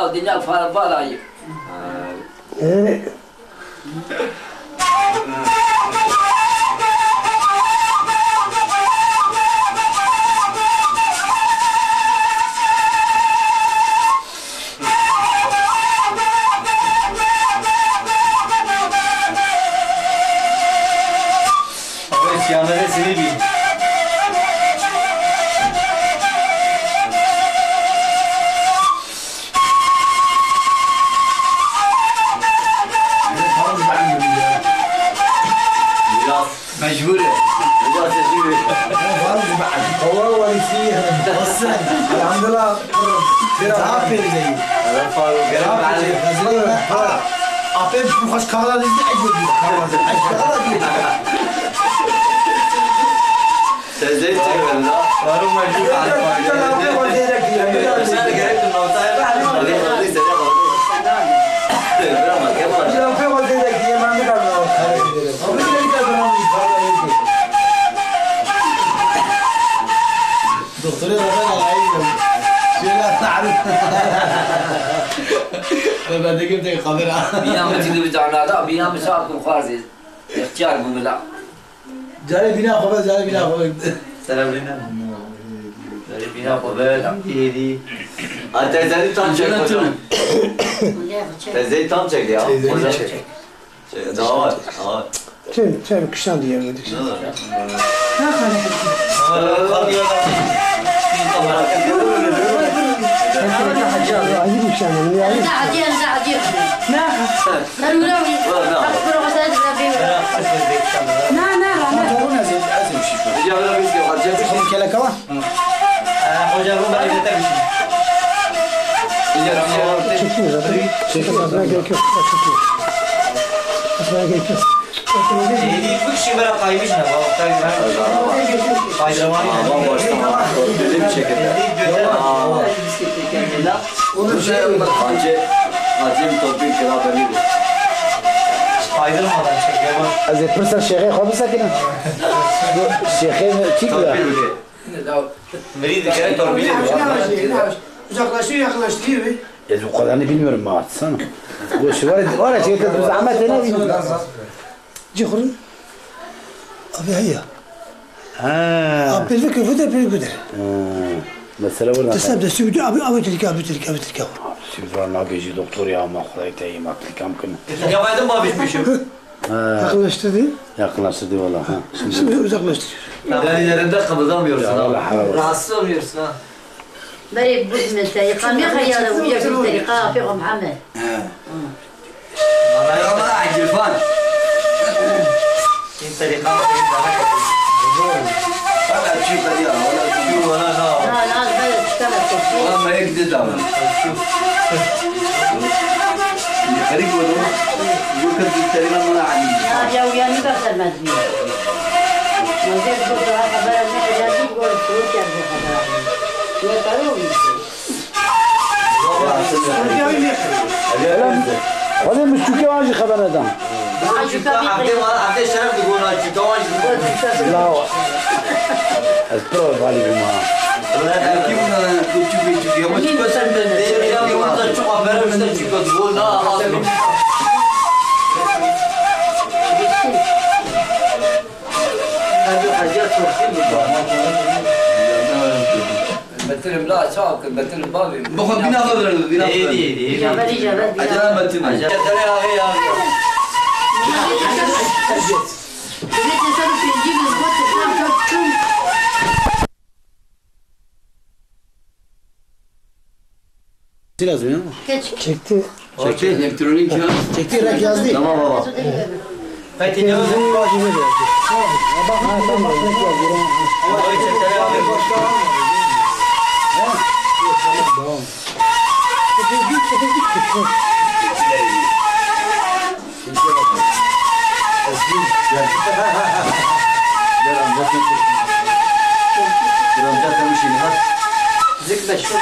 ناو دنیا فار بالایی Siyahları seni bil. مجبورة والله تجيبي والله بعد والله فيها بس الحمد لله عافية زي هذا فارو قرب علي عافية مش كهلا دي أجود تزيد ولا فارو مجبور على فارو أنا قريت النوتاية دكتور ربنا العين شو لا تعرف انا بعد جبت القادرة بیا متیدو بتاعنا دا بیا مسافر خارجي اختيار بملا جاري بنا خبز جاري بنا خبز سلام لنا بنا قبل إيدي تزيد تام çek hocam tezeyt tam çek ya hocam daha var Çevir kıştan diye mi dedik? عجيب شان يعني عجيب نعم كلا كمان Hocam bu bana yeter bir şey. çekiyor zaten asmaya gerek yok asmaya gerek yok İyi bu kişi bana kaymış ne bak kaydıramayın. Aman başlama böyle bir şekilde onu şey Hacim topik kira beni Kaydırmadan çekiyor bak. از پرسر شیخه خواب سکنه شیخه چی کلا Meri de kere torpil ediyor. uzaklaşıyor yaklaştırıyor Ya o kadarını bilmiyorum ma atsana. Bu şu var ya şeyde bu zahmet ne bilmiyorum. جخرن abi hayya Ha. abi الفكر فده بيقدر Mesela burada. تسبب تسبب abi تلك Şimdi var nageci doktor ya ama kolay teyim aklı kamkın. Yapaydın mı abişmişim? yaklaştırdı Yakınlaştırdı valla ha. şimdi uzaklaştırıyor Derilerinde kımıldamıyorsun Allah ha Allah. Rahatsız olmuyorsun ha. بري بود من الطريقة ما خياله ويا في الطريقة فيهم محمد Ama acilfan Kim tarika kim Valla çiğ ya Şu bana لا لا هذا اشتغل تفصيل Valla ma yek dedi ama Garip oldu Bu kız dükkanına bana acil لا يا ويا نقص المدني ما زال برضه خبر انك جالس تقول تقول يا خبر يا قالوا Hadi müştüke var haber adam. Abde şeref de gona çıktı o an. La. Espero vali bima. Kim küçük ama çıkıyor sen de Ya burada çok haberimiz de çıktı. Bu ne ağzı. هذه حاجات مثل لا شاك مثل بابي Bakın bina alırız bina İyi iyi. جبل جبل Acele metin Acele abi ya. بديت تصرف في الجيب الخط تسام شوف Lazım ya. çekti Çekti elektronik ya çekti rak yazdı Tamam baba Fethi ne oldu? bak tamam Ama o içeride abi. Biraz demişim ha ذكر شو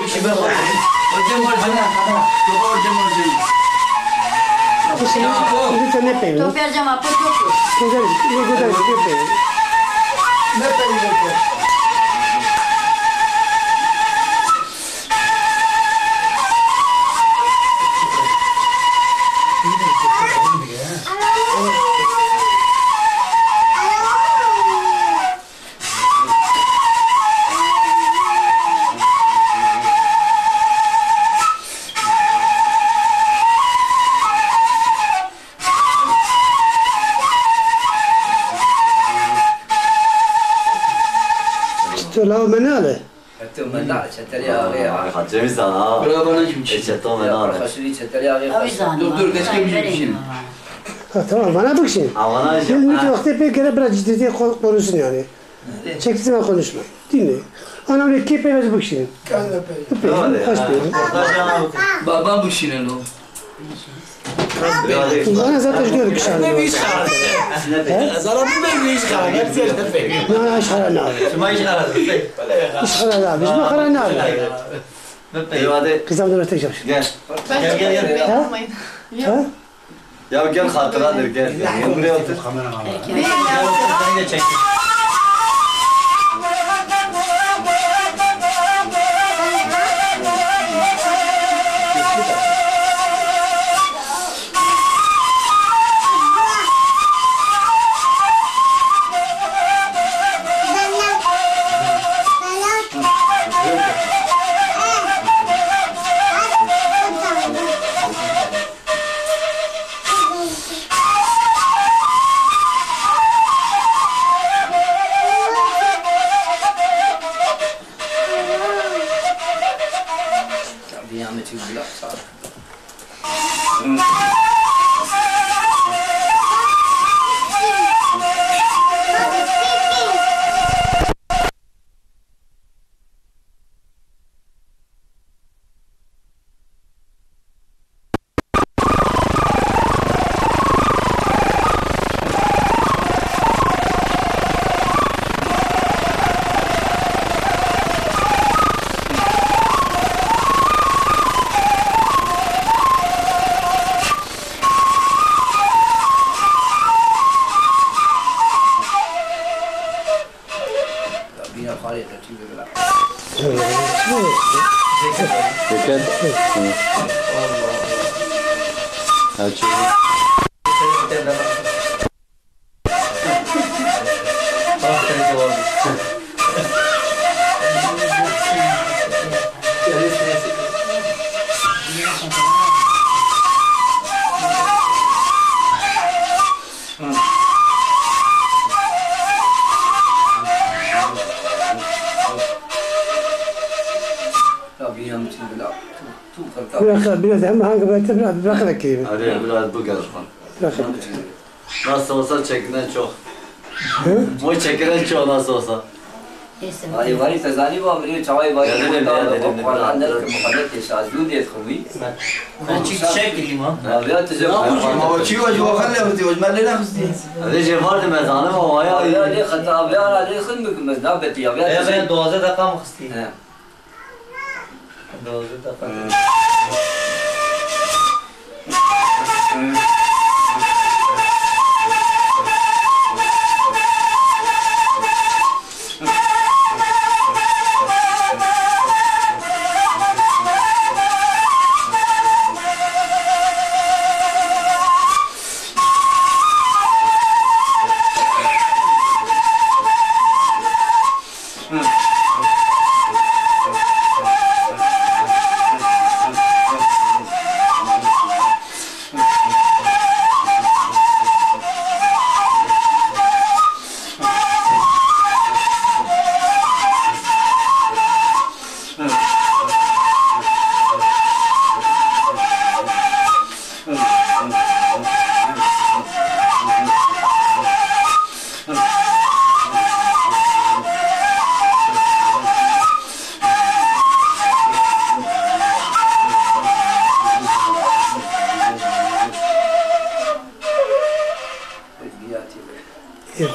Bir şey ben koyayım. Hocam hocam Çok hocam hocam Lütfen ne peyni? تو بيرجع ما بتوقف Güzel, ne güzel, ne peyni? Ne peyni? çeteli ağaya. Hacemi sana. Bravo anacığım. Eçetom ve Ya nane. kaşığı çeteli ağaya. Abi zannet. Dur, geç gelmiş bir şey. Ha, tamam bana bak şimdi. Avanajım. Gelin vakti pek kere biraz ciddiyete konusun yani. Çeksin konuşma. Dinle. Ana öyle kepemez bak şimdi. Öpeyim, kaç diyorum. Ortaşana bakın. Babam bu şinin o. Bana zaten gördük şahane. Sana bu ben iş karar. Hepsi yerine pek. Ne şahane abi. Şuma işin aradı. İşhane abi. Şuna karan abi. Eyvade. Kızım da tek çalışır. Gel. Gel gel gel. Ha? Ha? Ya gel hatıradır gel. Gel buraya otur. Gel otur seni de çektim. Dünyamı tüm bırak sağ. Dünya faaliyetler tüm bırak. Dikkat. Açıyor. Ya dünyamı tüm bırak. Tüm kırklar. Biraz ama hangi bölümde bırak da kelime. Hadi biraz bu gel. Bırak. Nasıl olsa çekilen çok. Bu çekilen çok nasıl olsa. هاي واري تزاني بابري چاوي واري يا دلم، يا دلم، وقال عندك مخالفة شاذون يدخلوي يا تجمع Ama çiğ var şu vakal ne yaptı? Osman ne yaptı? Hadi cevardı mezanı mı o يا ya? لي خطاب يا لي خدمك مزنابتي يا Ya ben تجمع doğaza da kam kıstı. ها Doğaza da kam.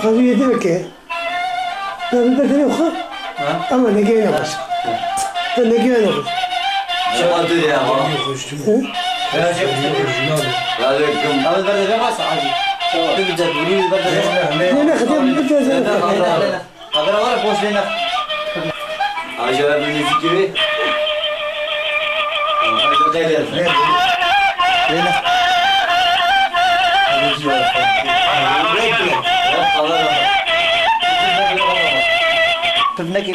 Tabii yedi ki. Ben bir de yok. Ama ne gene var. Ne gene var. Cevardı ya. Hadi kım. Abi ben de varsa abi. Bir güzel bir ben de. Ne kadar bir de Haber var boş verin. Acaba bir fikri. Hadi gel. Tırnak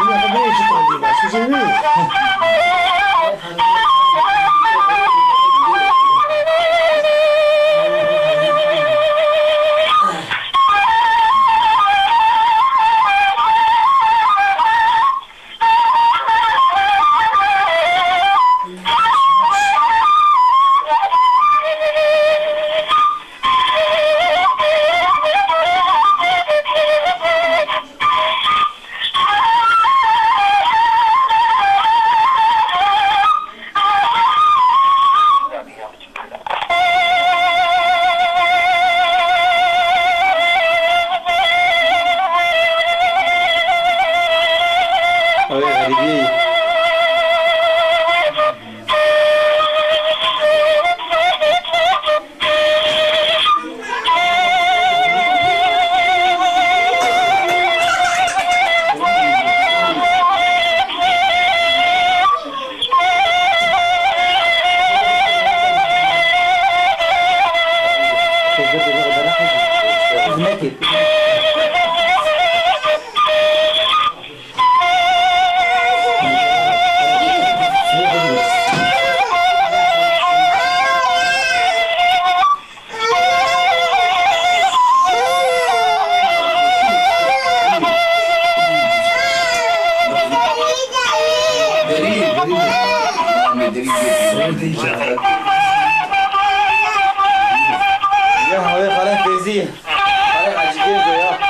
Bunlar kadar eşit oldu. Başka şey değil. يا هاي خلينا فيزي خلينا عجيبين يا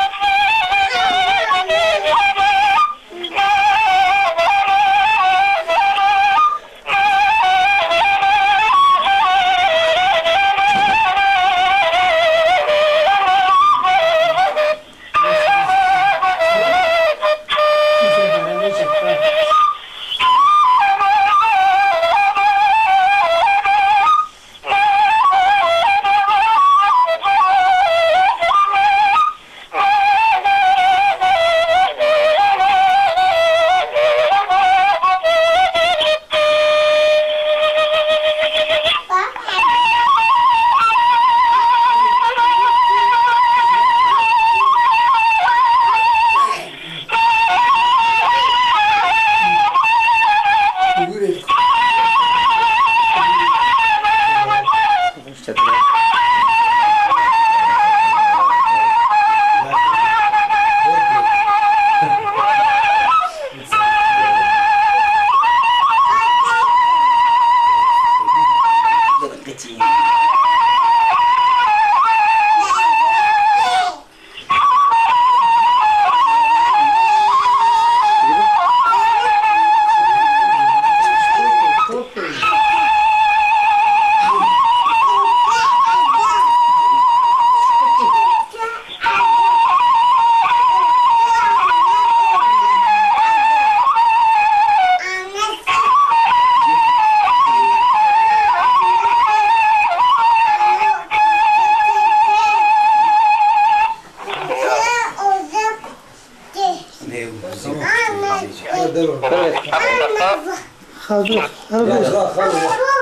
خلاص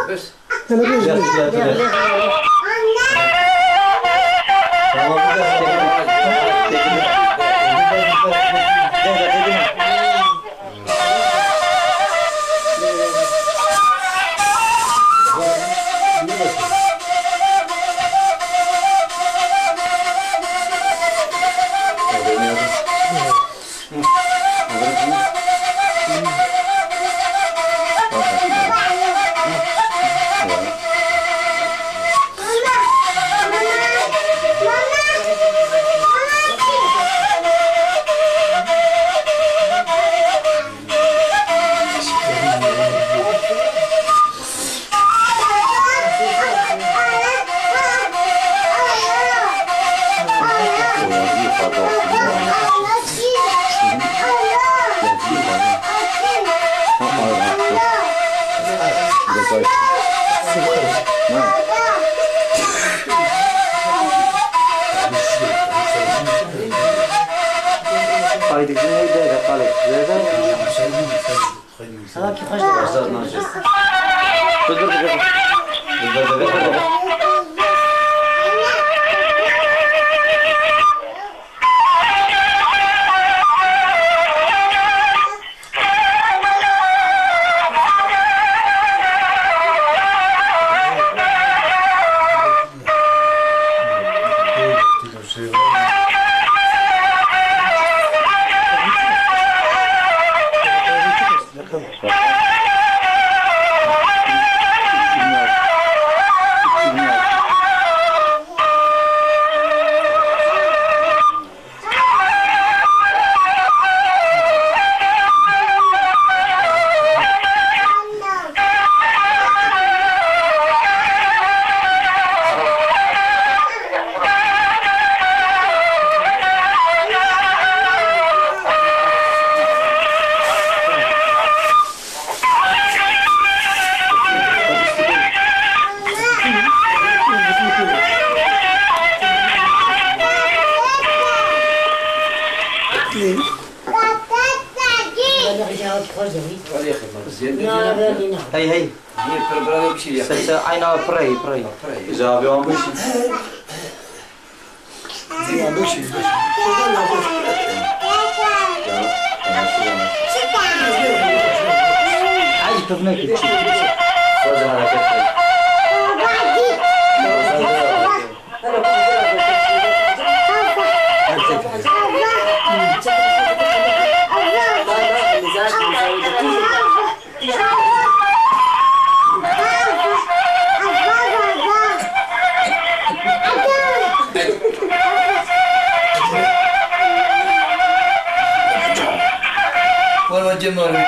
بس خوش داری؟ ولی خدمت زیاد نه ولی نه. هی هی یه پروگرام بشی سه عینا پرای İcabi olmuş. عايز تفنك Fazla hareket et. والله جمال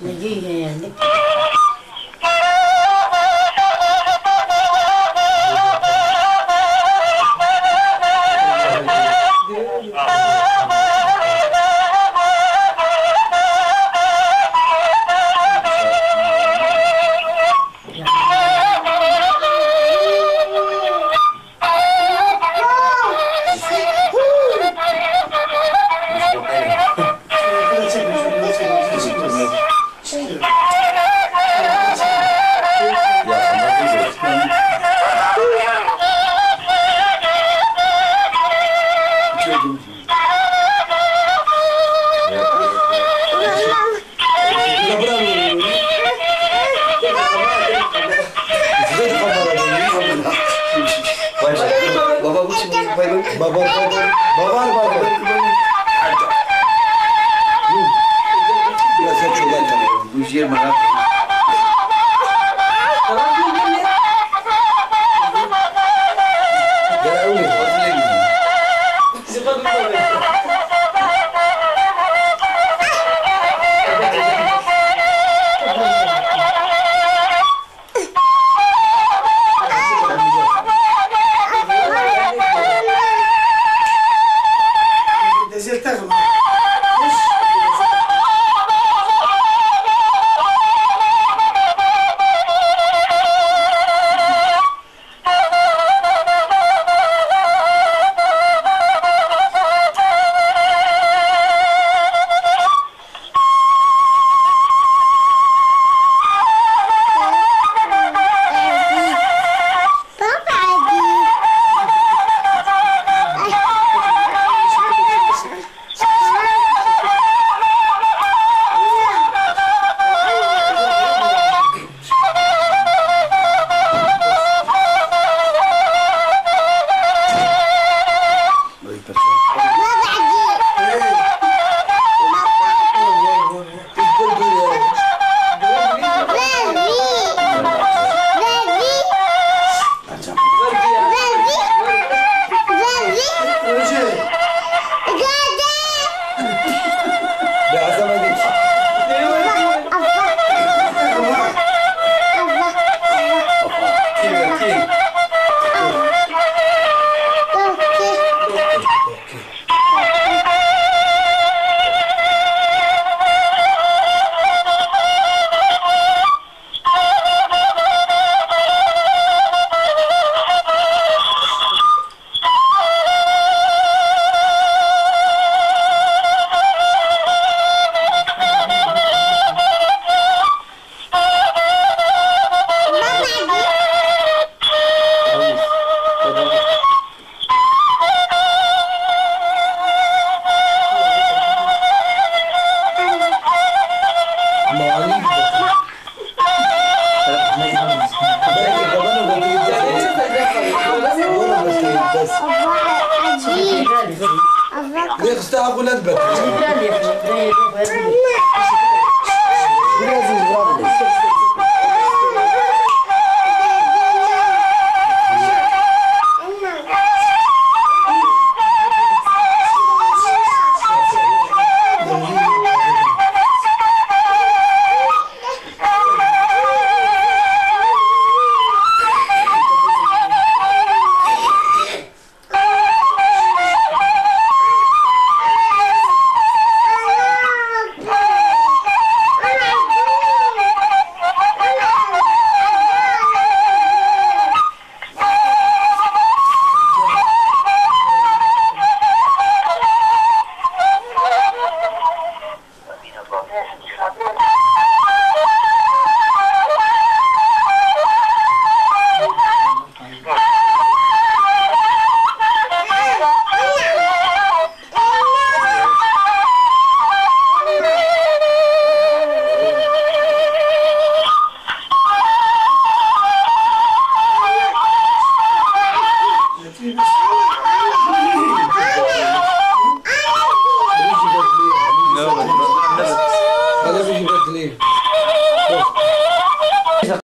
نجينا يعني. ليه خستها ولاد بك جبران يا أخي.